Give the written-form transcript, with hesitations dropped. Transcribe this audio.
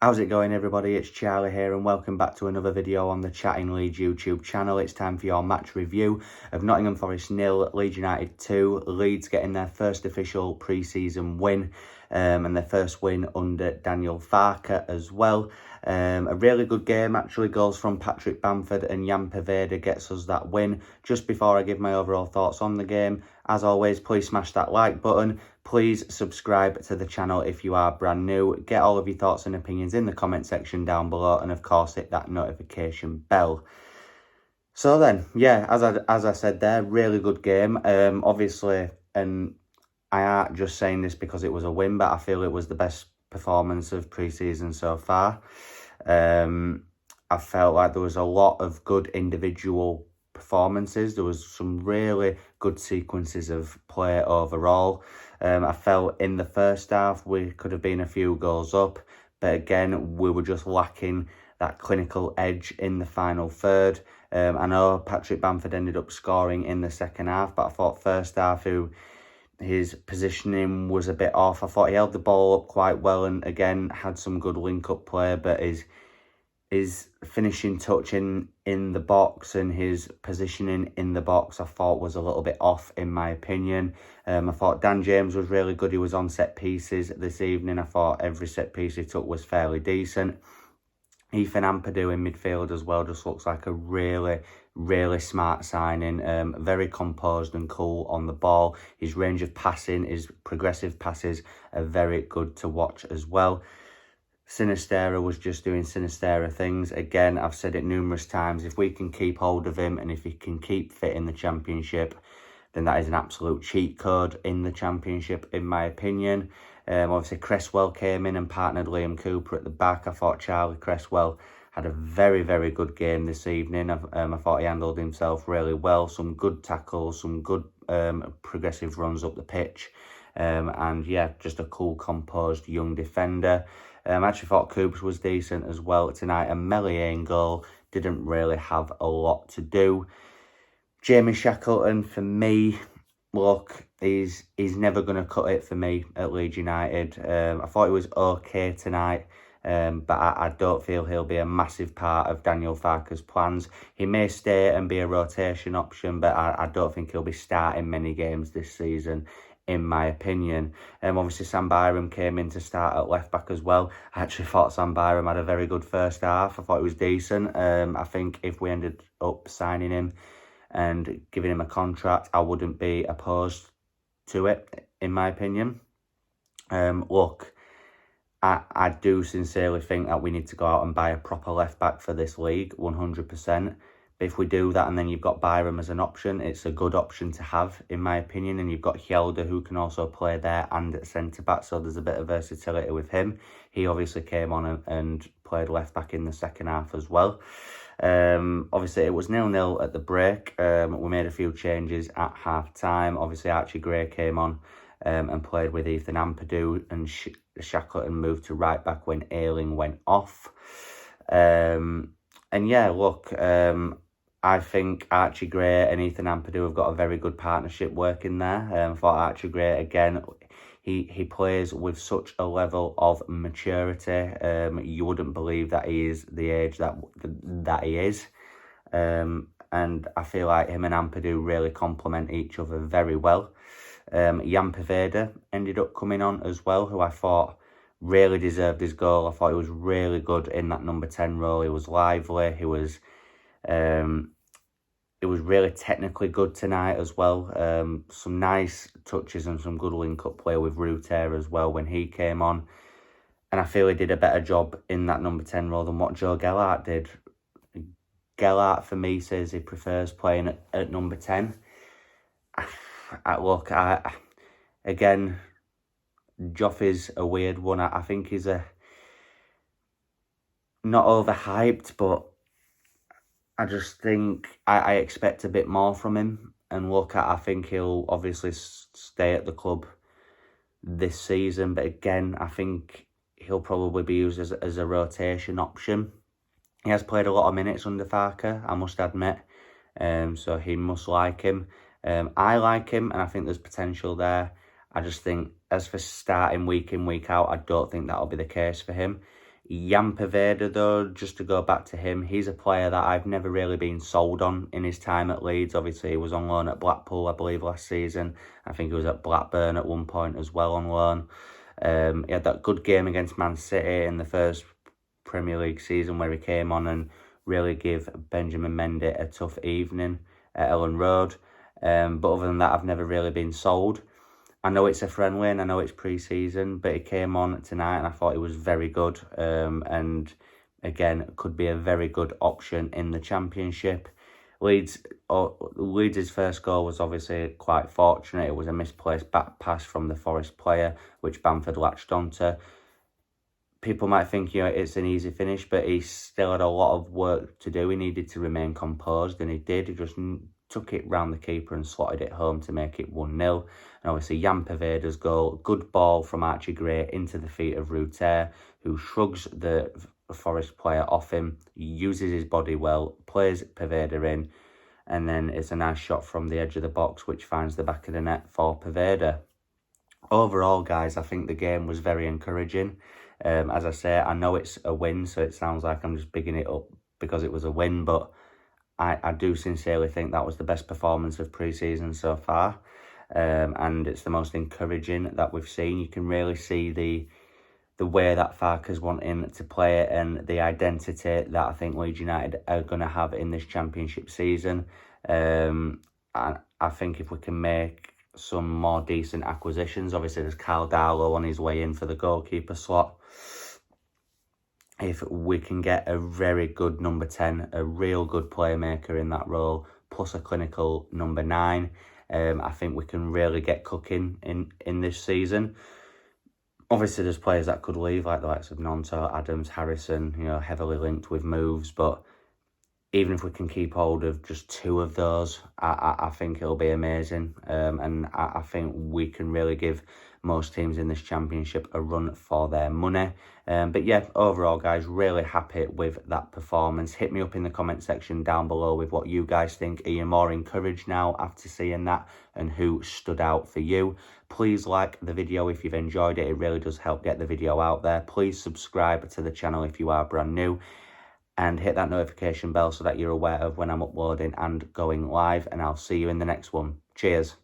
How's it going, everybody? It's Charlie here and welcome back to another video on the Chatting Leeds YouTube channel. It's time for your match review of Nottingham Forest 0, Leeds United 2. Leeds getting their first official pre-season win and their first win under Daniel Farke as well. A really good game, actually. Goals from Patrick Bamford and Jan Poveda gets us that win. Just before I give my overall thoughts on the game, as always, please smash that like button. Please subscribe to the channel if you are brand new. Get all of your thoughts and opinions in the comment section down below, and of course hit that notification bell. So then, yeah, as I said there, really good game. Obviously, and I aren't just saying this because it was a win, but I feel it was the best performance of pre-season so far. I felt like there was a lot of good individual performances. There was some really good sequences of play overall. I felt in the first half we could have been a few goals up, but again we were just lacking that clinical edge in the final third. I know Patrick Bamford ended up scoring in the second half, but I thought first half his positioning was a bit off. I thought he held the ball up quite well and again had some good link-up play, but his finishing touch in the box and his positioning in the box I thought was a little bit off, in my opinion. I thought Dan James was really good. He was on set pieces this evening. I thought every set piece he took was fairly decent. Ethan Ampadu in midfield as well just looks like a really smart signing. Very composed and cool on the ball. His range of passing, his progressive passes are very good to watch as well. Sinistera was just doing Sinistera things. Again, I've said it numerous times, if we can keep hold of him and if he can keep fit in the Championship, then that is an absolute cheat code in the Championship, in my opinion. Obviously, Cresswell came in and partnered Liam Cooper at the back. I thought Charlie Cresswell had a very good game this evening. I thought he handled himself really well. Some good tackles, some good progressive runs up the pitch. And yeah, just a cool, composed young defender. I actually thought Coops was decent as well tonight. And Melier in goal didn't really have a lot to do. Jamie Shackleton, for me, look, he's never going to cut it for me at Leeds United. I thought he was okay tonight, but I don't feel he'll be a massive part of Daniel Farke's plans. He may stay and be a rotation option, but I don't think he'll be starting many games this season, in my opinion. Obviously, Sam Byram came in to start at left-back as well. I actually thought Sam Byram had a very good first half. I thought he was decent. I think if we ended up signing him and giving him a contract, I wouldn't be opposed to it, in my opinion. Look, I do sincerely think that we need to go out and buy a proper left-back for this league, 100%. But if we do that and then you've got Byram as an option, it's a good option to have, in my opinion. And you've got Hjelde, who can also play there and at centre-back, so there's a bit of versatility with him. He obviously came on and played left-back in the second half as well. Obviously, it was 0-0 at the break. We made a few changes at half-time. Obviously, Archie Gray came on and played with Ethan Ampadu, and Shackleton moved to right-back when Ayling went off. And yeah, look, I think Archie Gray and Ethan Ampadu have got a very good partnership working there. For Archie Gray, again, he plays with such a level of maturity. You wouldn't believe that he is the age that he is. And I feel like him and Ampadu really complement each other very well. Jan Poveda ended up coming on as well, who I thought really deserved his goal. I thought he was really good in that number 10 role. He was lively. He was really technically good tonight as well. Some nice touches and some good link-up play with Ruter as well when he came on. And I feel he did a better job in that number 10 role than what Joe Gellart did. Gellart, for me, says he prefers playing at number 10. Look, again, Joffy's a weird one. I think he's not overhyped, but I just think I expect a bit more from him. And look, I think he'll obviously stay at the club this season. But again, I think he'll probably be used as a rotation option. He has played a lot of minutes under Farke, I must admit. So he must like him. I like him, and I think there's potential there. I just think, as for starting week in, week out, I don't think that'll be the case for him. Jan Poveda, though, just to go back to him, he's a player that I've never really been sold on in his time at Leeds. Obviously, he was on loan at Blackpool, I believe, last season. I think he was at Blackburn at one point as well on loan. He had that good game against Man City in the first Premier League season where he came on and really gave Benjamin Mendy a tough evening at Ellen Road. But other than that, I've never really been sold. I know it's a friendly and I know it's pre-season, but he came on tonight and I thought he was very good. And again, could be a very good option in the Championship. Leeds' first goal was obviously quite fortunate. It was a misplaced back pass from the Forest player, which Bamford latched onto. People might think, it's an easy finish, but he still had a lot of work to do. He needed to remain composed, and he did. He just took it round the keeper and slotted it home to make it 1-0. And obviously, Jan Poveda's goal, good ball from Archie Gray into the feet of Ruter, who shrugs the Forest player off him, uses his body well, plays Poveda in, and then it's a nice shot from the edge of the box, which finds the back of the net for Poveda. Overall, guys, I think the game was very encouraging. As I say, I know it's a win, so it sounds like I'm just bigging it up because it was a win, but I do sincerely think that was the best performance of pre-season so far. And it's the most encouraging that we've seen. You can really see the way that Farke's wanting to play it and the identity that I think Leeds United are going to have in this Championship season. And I think if we can make some more decent acquisitions, obviously there's Carl Darlow on his way in for the goalkeeper slot. If we can get a very good number 10, a real good playmaker in that role, plus a clinical number 9, I think we can really get cooking in this season. Obviously, there's players that could leave, like the likes of Nonto, Adams, Harrison, heavily linked with moves. But even if we can keep hold of just 2 of those, I think it'll be amazing. And I think we can really give most teams in this Championship a run for their money. But yeah, overall, guys, really happy with that performance. Hit me up in the comment section down below with what you guys think. Are you more encouraged now after seeing that, and who stood out for you? Please like the video if you've enjoyed it. It really does help get the video out there. Please subscribe to the channel if you are brand new, and hit that notification bell so that you're aware of when I'm uploading and going live. And I'll see you in the next one. Cheers.